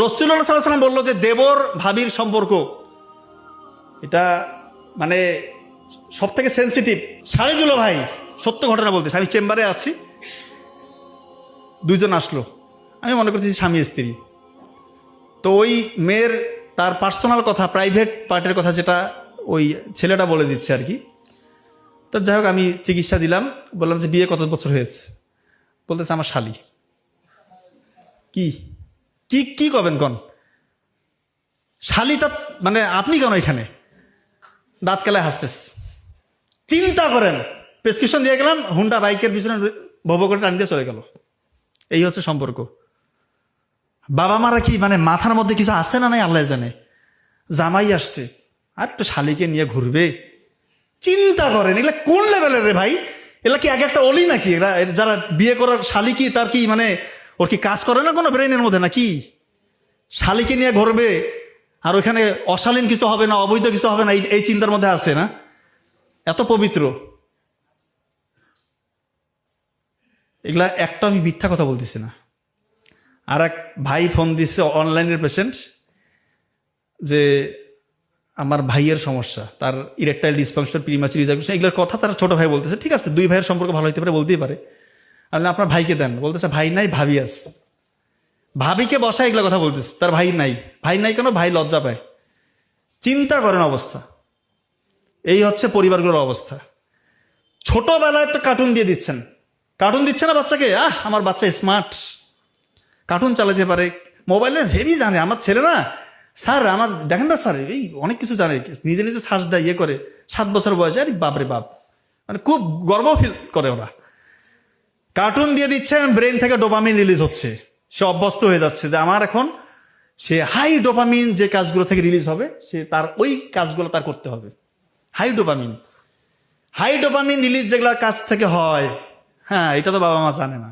রাসূলুল্লাহ সাল্লাল্লাহু আলাইহি ওয়াসাল্লাম বলল যে দেবর ভাবির সম্পর্ক এটা মানে সব থেকে সেন্সিটিভ। শাড়িগুলো ভাই সত্য ঘটনা বলতেছে, আমি চেম্বারে আছি, দুইজন আসলো, আমি মনে করছি স্বামী স্ত্রী। তো ওই মেয়ের তার পার্সোনাল কথা, প্রাইভেট পার্টের কথা যেটা ওই ছেলেটা বলে দিচ্ছে আর কি। তো যাই হোক আমি চিকিৎসা দিলাম, বললাম যে বিয়ে কত বছর হয়েছে, বলতেছে আমার শালি। কি কি কি করবেন কন শালি, তা মানে আপনি কেন এখানে? দাঁত কেলায় হাসতেস। চিন্তা করেন, প্রেসক্রিপশন দিয়ে গেলাম, হুন্ডা বাইকের পিছনে ভব করে টান দিয়ে চলে গেল। এই হচ্ছে সম্পর্ক। বাবা মারা কি মানে মাথার মধ্যে কিছু আসে না নাই আল্লাহ জানে। জামাই আসছে আর একটু শালিকে নিয়ে ঘুরবে, চিন্তা করেন এগুলা কোন লেভেলের রে ভাই? এগুলা কি এক একটা অলি নাকি? এরা যারা বিয়ে করার শালি কি তার কি মানে ওর কি কাজ করে না কোনো ব্রেনের মধ্যে নাকি? শালিকে নিয়ে ঘুরবে আর ওইখানে অশালীন কিছু হবে না, অবৈধ কিছু হবে না, এই চিন্তার মধ্যে আছে না? এত পবিত্র। এগুলা একটা আমি মিথ্যা কথা বলতেছি না। আর এক ভাই ফোন দিচ্ছে, অনলাইনের পেশেন্ট, যে আমার ভাইয়ের সমস্যা, তার ইরেকটাইল ডিসফাংশন, প্রিম্যাচুর ইজাকুলেশন, এগুলোর কথা তার ছোট ভাই বলতেছে। ঠিক আছে, দুই ভাইয়ের সম্পর্ক ভালো হতে পারে, বলতেই পারে। আপনি আপনার ভাইকে দেন, বলতেছে ভাই নাই, ভাবি আস। ভাবিকে বসায় এগুলো কথা বলতেছে, তার ভাই নাই। ভাই নাই কেন? ভাই লজ্জা পায়। চিন্তা করেন অবস্থা। এই হচ্ছে পরিবারগুলোর অবস্থা। ছোটবেলায় তো কার্টুন দিয়ে দিচ্ছেন, কার্টুন দিচ্ছে না বাচ্চাকে, আমার বাচ্চা স্মার্ট, কার্টুন চালাতে পারে, মোবাইলে হেভি জানে। আমার ছেলে না স্যার, আমার দেখেন না স্যার, এই অনেক কিছু জানে, নিজে নিজে সার্চ দেয়, ইয়ে করে, 7 বছর বয়সে। আরে বাপরে বাপ, মানে খুব গর্ব ফিল করে ওরা। কার্টুন দিয়ে দিচ্ছেন, ব্রেন থেকে ডোপামিন রিলিজ হচ্ছে, সে অভ্যস্ত হয়ে যাচ্ছে যে আমার এখন সে হাই ডোপামিন যে কাজগুলো থেকে রিলিজ হবে, সে তার ওই কাজগুলো তার করতে হবে। হাই ডোপামিন রিলিজ যেগুলো কাজ থেকে হয়, হ্যাঁ, এটা তো বাবা মা জানে না।